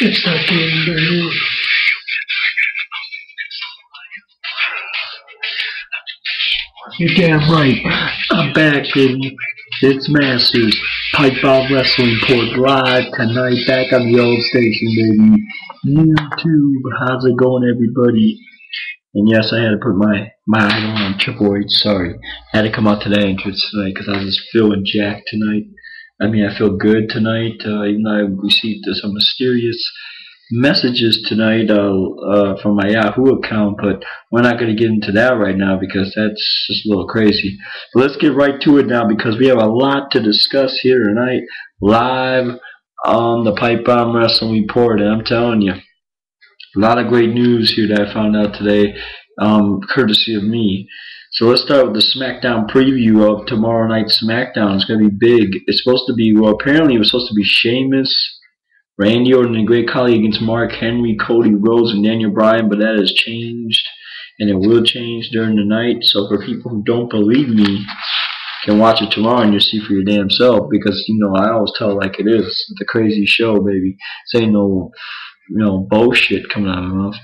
It's not getting better. You're damn right. I'm back in its Masters Pipebomb Wrestling Port live tonight, back on the old station, baby. YouTube, how's it going, everybody? And yes, I had to put my idol on Triple H. Sorry, I had to come out to that entrance tonight because I was just feeling jacked tonight. I mean, I feel good tonight, even though I received some mysterious messages tonight from my Yahoo account, but we're not going to get into that right now because that's just a little crazy. But let's get right to it now because we have a lot to discuss here tonight, live on the Pipebomb Wrestling Report, and I'm telling you, a lot of great news here that I found out today, courtesy of me. So let's start with the SmackDown preview of tomorrow night's SmackDown. It's going to be big. It's supposed to be, well, apparently it was supposed to be Sheamus, Randy Orton, and Great Khali against Mark Henry, Cody Rhodes, and Daniel Bryan, but that has changed, and it will change during the night. So for people who don't believe me, you can watch it tomorrow and you'll see for your damn self, because, you know, I always tell it like it is. It's a crazy show, baby. This ain't no, bullshit coming out of my mouth.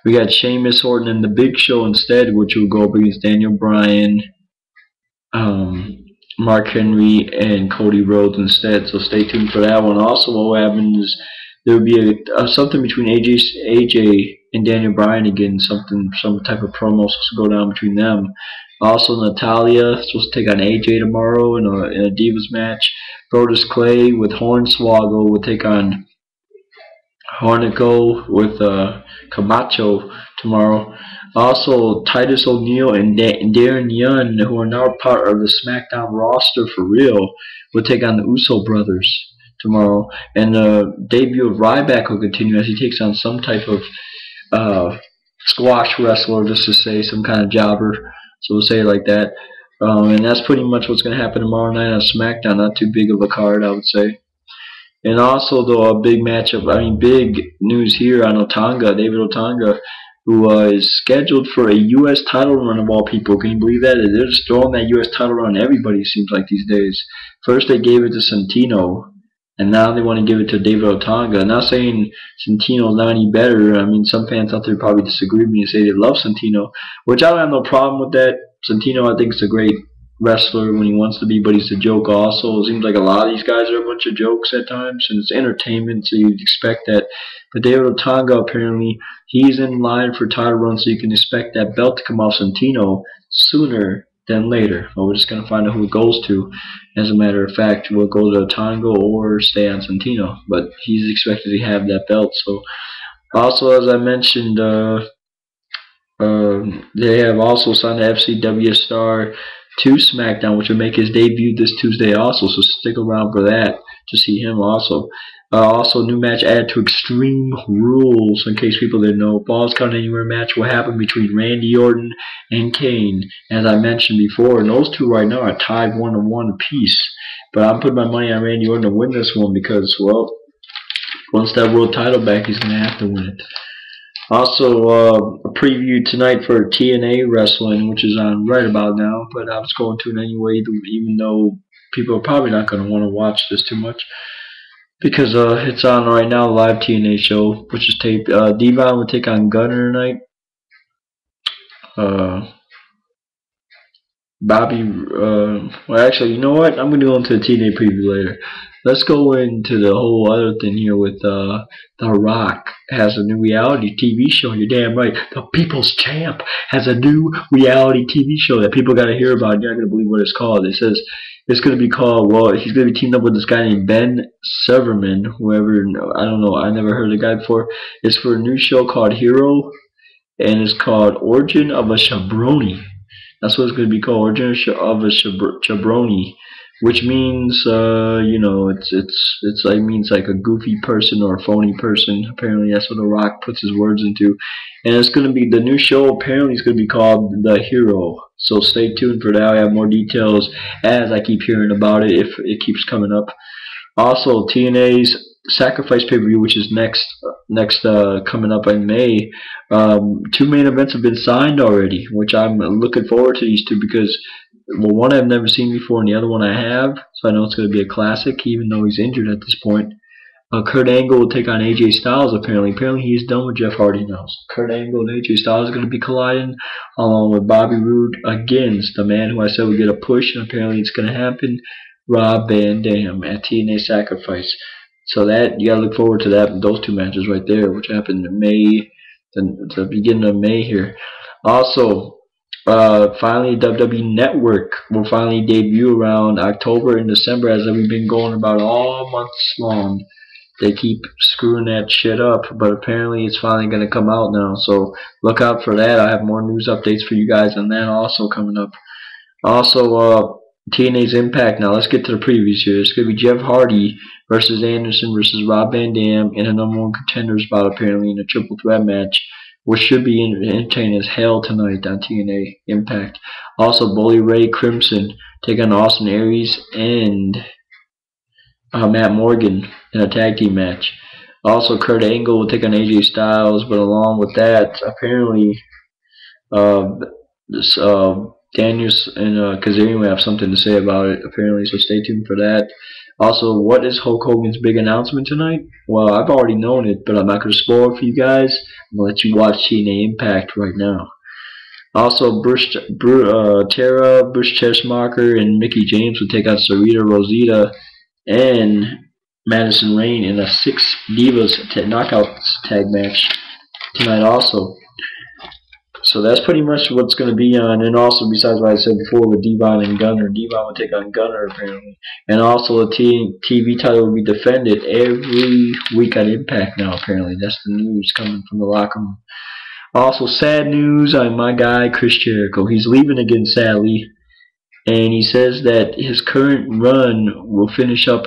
We got Sheamus, Orton, and the Big Show instead, which will go up against Daniel Bryan, Mark Henry, and Cody Rhodes instead. So stay tuned for that one. Also, what will happen is there will be something between AJ and Daniel Bryan again. Some type of promo supposed to go down between them. Also, Natalya supposed to take on AJ tomorrow in a Divas match. Brodus Clay with Hornswoggle will take on Hornico with Camacho tomorrow. Also, Titus O'Neil and Darren Young, who are now part of the SmackDown roster for real, will take on the Uso brothers tomorrow. And the debut of Ryback will continue as he takes on some type of squash wrestler, just to say, some kind of jobber. So we'll say it like that. And that's pretty much what's going to happen tomorrow night on SmackDown. Not too big of a card, I would say. And also, though, a big matchup, big news here on Otanga, David Otanga, who is scheduled for a U.S. title run of all people. Can you believe that? They're just throwing that U.S. title run on everybody, it seems like, these days. First they gave it to Santino, and now they want to give it to David Otanga. I'm not saying Santino's not any better. I mean, some fans out there probably disagree with me and say they love Santino, which I don't have no problem with that. Santino, I think, is a great wrestler when he wants to be, but he's a joke also. It seems like a lot of these guys are a bunch of jokes at times, and it's entertainment, so you'd expect that. But David Otanga, apparently, he's in line for title run, so you can expect that belt to come off Santino sooner than later. But we're just going to find out who it goes to. As a matter of fact, will go to Otanga or stay on Santino, but he's expected to have that belt. So, also, as I mentioned, they have also signed the FCW star to SmackDown, which will make his debut this Tuesday also, so stick around for that to see him also. Also, new match added to Extreme Rules, in case people didn't know. Balls Count Anywhere match will happen between Randy Orton and Kane, as I mentioned before, and those two right now are tied 1-1 apiece. But I'm putting my money on Randy Orton to win this one because, well, once that world title back, he's going to have to win it. Also, a preview tonight for TNA Wrestling, which is on right about now, but I was going to it anyway, even though people are probably not going to want to watch this too much, because it's on right now, live TNA show, which is taped. Devon will take on Gunner tonight. Bobby, well, actually, you know what? I'm going to go into the TNA preview later. Let's go into the whole other thing here with The Rock has a new reality TV show. You're damn right. The People's Champ has a new reality TV show that people got to hear about. You're not going to believe what it's called. It says it's going to be called, well, he's going to be teamed up with this guy named Ben Severman, whoever, I don't know, I never heard of the guy before. It's for a new show called Hero, and it's called Origin of a Jabroni. That's what it's going to be called, Origin of a Jabroni, which means, it means like a goofy person or a phony person. Apparently, that's what The Rock puts his words into. And it's going to be, the new show apparently is going to be called The Hero. So stay tuned for that. I have more details as I keep hearing about it, if it keeps coming up. Also, TNA's Sacrifice pay-per-view, which is next coming up in May. 2 main events have been signed already, which I'm looking forward to these two because, well, one I've never seen before and the other one I have, so I know it's going to be a classic, even though he's injured at this point. Kurt Angle will take on AJ Styles apparently. Apparently he's done with Jeff Hardy now. So Kurt Angle and AJ Styles are going to be colliding along with Bobby Roode against the man who I said would get a push, and apparently it's going to happen, Rob Van Dam at TNA Sacrifice. So that you got to look forward to that, those two matches right there, which happened in May, the beginning of May here. Also, finally, WWE Network will finally debut around October and December, as we've been going about all months long. They keep screwing that shit up, but apparently it's finally going to come out now. So look out for that. I have more news updates for you guys on that also coming up. Also, TNA's Impact. Now let's get to the previews here. It's going to be Jeff Hardy versus Anderson versus Rob Van Dam in a #1 contender spot apparently in a triple threat match, which should be entertaining as hell tonight on TNA Impact. Also, Bully Ray Crimson take on Austin Aries and Matt Morgan in a tag team match. Also, Kurt Angle will take on AJ Styles, but along with that, apparently, Daniels and Kazarian will have something to say about it, apparently, so stay tuned for that. Also, what is Hulk Hogan's big announcement tonight? Well, I've already known it, but I'm not going to spoil it for you guys. I'm going to let you watch TNA Impact right now. Also, Tara, Bruce Chessmarker, and Mickey James will take on Sarita Rosita and Madison Rayne in a 6 Divas Knockouts tag match tonight also. So that's pretty much what's going to be on. And also, besides what I said before with Devon and Gunner, Devon will take on Gunner apparently. And also, the TV title will be defended every week on Impact now apparently. That's the news coming from the locker room. Also, sad news on my guy Chris Jericho. He's leaving again, sadly. And he says that his current run will finish up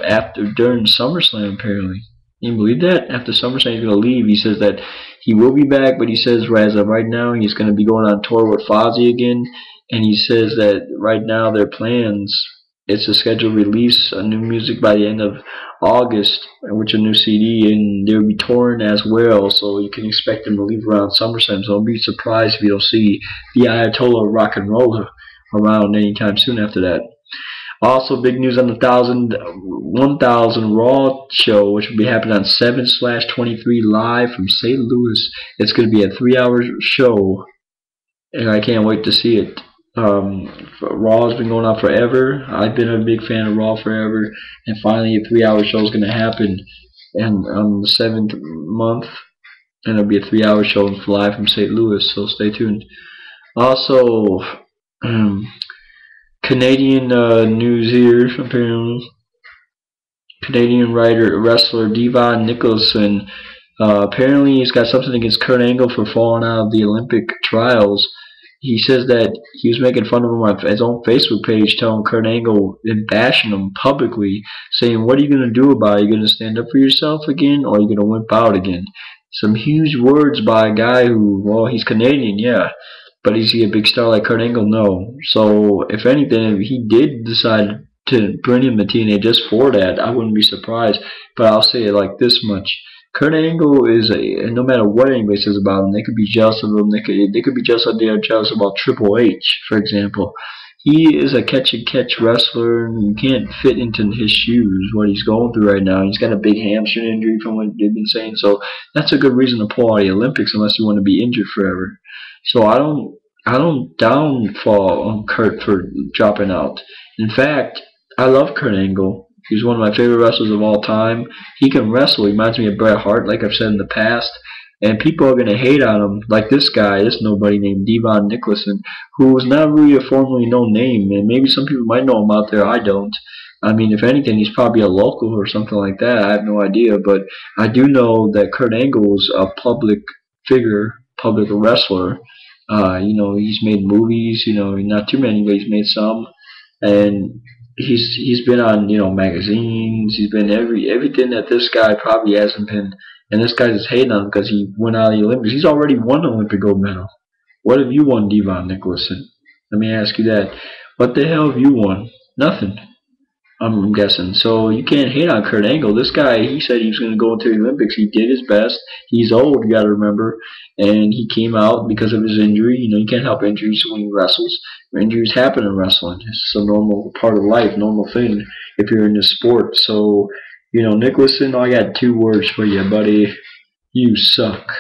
during SummerSlam, apparently. Can you believe that? After SummerSlam, he's going to leave. He says that he will be back, but he says as of right now, he's going to be going on tour with Fozzy again. And he says that right now their plans is to schedule release of new music by the end of August, which a new CD, and they'll be touring as well. So you can expect them to leave around SummerSlam. So don't be surprised if you don't see the Ayatollah of Rock and Roller around anytime soon after that. Also, big news on the 1000 Raw show, which will be happening on 7/23 live from St. Louis. It's going to be a 3-hour show, and I can't wait to see it. Raw has been going on forever. I've been a big fan of Raw forever, and finally a 3-hour show is going to happen and on the 7th month, and it'll be a 3-hour show live from St. Louis, so stay tuned. Also, Canadian news here, apparently. Canadian wrestler Devon Nicholson, apparently he's got something against Kurt Angle for falling out of the Olympic trials. He says that he was making fun of him on his own Facebook page, telling Kurt Angle and bashing him publicly, saying, what are you going to do about it? Are you going to stand up for yourself again, or are you going to wimp out again? Some huge words by a guy who, well, he's Canadian, yeah. But is he a big star like Kurt Angle? No. So, if anything, if he did decide to bring him to TNA just for that, I wouldn't be surprised. But I'll say it like this much. Kurt Angle is no matter what anybody says about him, they could be jealous of him. They could be just like they are jealous about Triple H, for example. He is a catch-and-catch wrestler, and you can't fit into his shoes, what he's going through right now. He's got a big hamstring injury from what they've been saying, so that's a good reason to pull out of the Olympics unless you want to be injured forever. So I don't downfall on Kurt for dropping out. In fact, I love Kurt Angle. He's one of my favorite wrestlers of all time. He can wrestle. He reminds me of Bret Hart, like I've said in the past. And people are going to hate on him, like this guy, this nobody named Devon Nicholson, who was not really a formerly known name. And maybe some people might know him out there. I don't. I mean, if anything, he's probably a local or something like that. I have no idea. But I do know that Kurt Angle is a public figure, public wrestler. You know, he's made movies. You know, not too many, but he's made some. And he's been on, you know, magazines. He's been everything that this guy probably hasn't been. And this guy's just hating on him because he went out of the Olympics. He's already won an Olympic gold medal. What have you won, Devon Nicholson? Let me ask you that. What the hell have you won? Nothing, I'm guessing. So you can't hate on Kurt Angle. This guy, he said he was going to go into the Olympics. He did his best. He's old, you got to remember. And he came out because of his injury. You know, you can't help injuries when he wrestles. Injuries happen in wrestling. It's a normal part of life, normal thing if you're in this sport. So You know, Nick, listen, I got 2 words for you, buddy. You suck.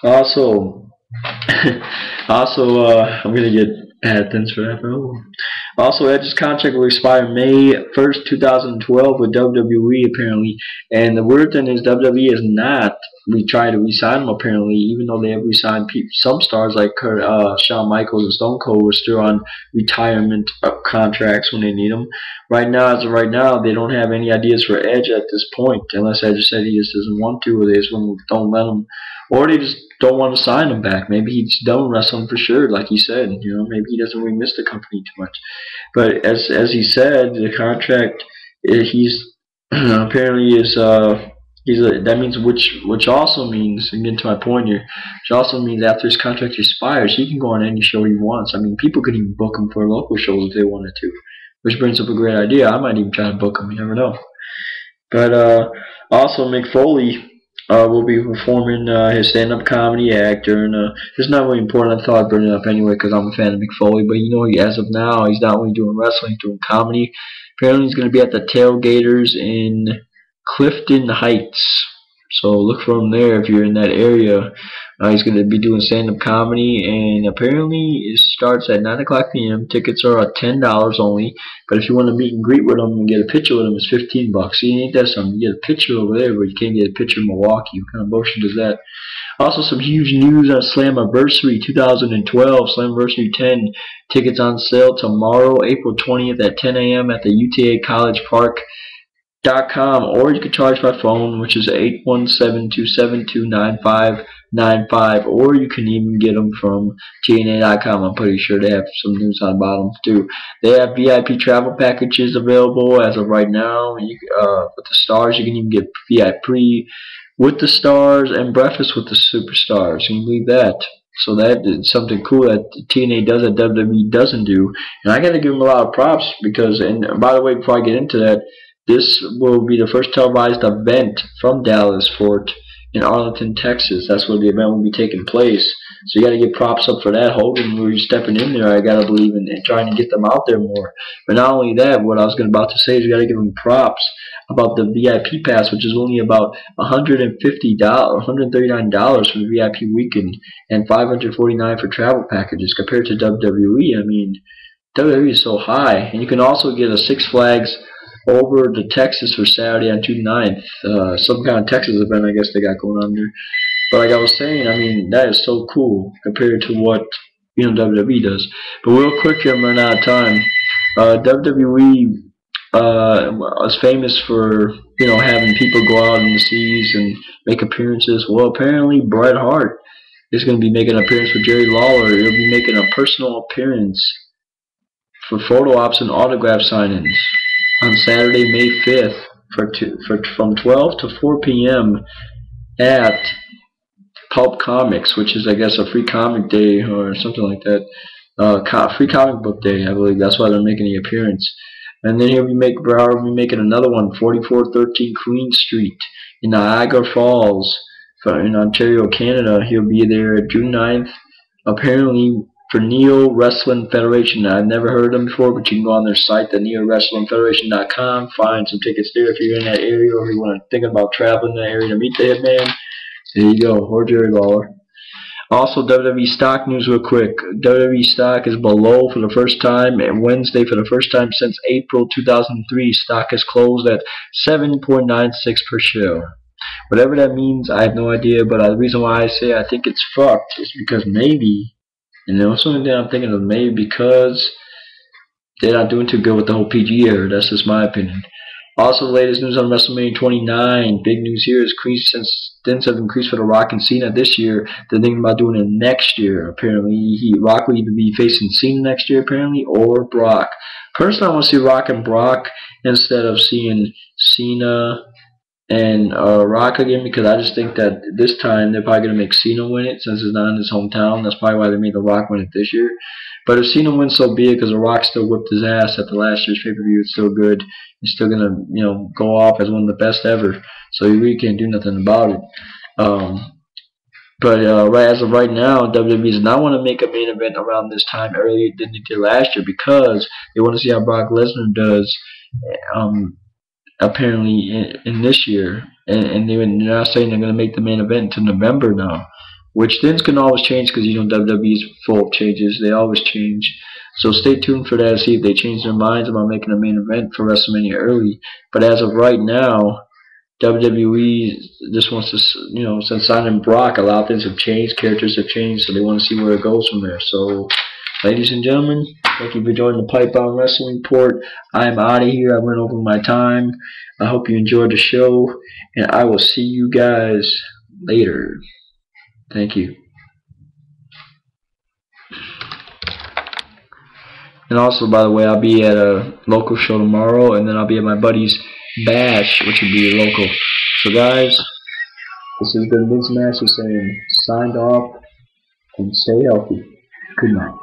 Also, I'm gonna get bad things for that. Bro. Also, Edge's contract will expire May 1st, 2012 with WWE apparently. And the weird thing is WWE is not trying to re-sign him apparently, even though they have re-signed some stars like Shawn Michaels and Stone Cold were still on retirement contracts when they need them. Right now, as of right now, they don't have any ideas for Edge at this point, unless Edge said he just doesn't want to, or they just don't let him, or they just don't want to sign him back. Maybe he's done wrestling for sure, like he said. You know, maybe he doesn't really miss the company too much. But as he said, the contract he's apparently is that means which also means, and getting to my point here, which also means after his contract expires, he can go on any show he wants. I mean, people could even book him for local shows if they wanted to, which brings up a great idea. I might even try to book him. You never know. But also Mick Foley will be performing his stand-up comedy act during. It's not really important. I thought I'd bring it up anyway because I'm a fan of Mick Foley. But you know, as of now, he's not only doing wrestling, he's doing comedy. Apparently, he's going to be at the Tailgaters in Clifton Heights. So look for him there if you're in that area. He's going to be doing stand-up comedy, and apparently it starts at 9 o'clock p.m. Tickets are at $10 only. But if you want to meet and greet with him and get a picture with him, it's $15. See, ain't that something? You get a picture over there, but you can't get a picture in Milwaukee. What kind of bullshit is that? Also, some huge news on Slammiversary 2012. Slammiversary 10 tickets on sale tomorrow, April 20th at 10 a.m. at the UTA College Park. .com, or you can charge by phone, which is 817-272-9595, or you can even get them from TNA.com. I'm pretty sure they have some news on the bottom too. They have VIP travel packages available as of right now. With the stars, you can even get VIP with the stars and breakfast with the superstars. Can you believe that? So that is something cool that TNA does that WWE doesn't do. And I got to give them a lot of props because, and by the way, before I get into that, this will be the first televised event from Dallas Fort in Arlington, Texas. That's where the event will be taking place. So you got to give props up for that. Hogan, when you're stepping in there, I got to believe in trying to get them out there more. But not only that, what I was about to say is you got to give them props about the VIP pass, which is only about $139 for the VIP weekend and $549 for travel packages compared to WWE. I mean, WWE is so high. And you can also get a Six Flags over to Texas for Saturday on June 9th. Some kind of Texas event, I guess they got going on there. But like I was saying, I mean, that is so cool compared to what WWE does. But real quick here, I'm running out of time. WWE is famous for having people go out in the seas and make appearances. Well, apparently Bret Hart is going to be making an appearance with Jerry Lawler. He'll be making a personal appearance for photo ops and autograph signings on Saturday, May 5th from 12 to 4 p.m. at Pulp Comics, which is, I guess, a free comic day or something like that. Free comic book day, I believe. That's why they're making the appearance. And then he'll be making another one, 4413 Queen Street in Niagara Falls in Ontario, Canada. He'll be there June 9th. Apparently, for Neo Wrestling Federation. I've never heard of them before, but you can go on their site, the NeoWrestlingFederation.com, find some tickets there if you're in that area or if you want to think about traveling in that area to meet the Hitman. There you go, or Jerry Lawler. Also, WWE stock news real quick. WWE stock is below for the first time, and Wednesday for the first time since April 2003. Stock is closed at 7.96 per share. Whatever that means, I have no idea, but the reason why I say I think it's fucked is because maybe, and the only thing I'm thinking of, maybe because they're not doing too good with the whole PG era. That's just my opinion. Also, the latest news on WrestleMania 29. Big news here is since stints have increased for The Rock and Cena this year, they're thinking about doing it next year. Apparently, Rock will either be facing Cena next year, apparently, or Brock. Personally, I want to see Rock and Brock instead of seeing Cena and Rock again, because I just think that this time they're probably going to make Cena win it since it's not in his hometown. That's probably why they made The Rock win it this year. But if Cena wins, so be it, because The Rock still whipped his ass at the last year's pay-per-view. It's still good. He's still going to go off as one of the best ever. So you really can't do nothing about it. But right as of right now, WWE does not want to make a main event around this time earlier than they did last year because they want to see how Brock Lesnar does apparently in this year, and they're not saying they're going to make the main event until November now, which things can always change because WWE is full of changes. They always change. So stay tuned for that to see if they change their minds about making a main event for WrestleMania early. But as of right now, WWE just wants to, since signing Brock, a lot of things have changed, characters have changed, so they want to see where it goes from there. So, ladies and gentlemen, thank you for joining the Pipebomb Wrestling Report. I am out of here. I went over my time. I hope you enjoyed the show, and I will see you guys later. Thank you. And also, by the way, I'll be at a local show tomorrow, and then I'll be at my buddy's bash, which will be local. So, guys, this has been Vince Master saying, signed off, and stay healthy. Good night.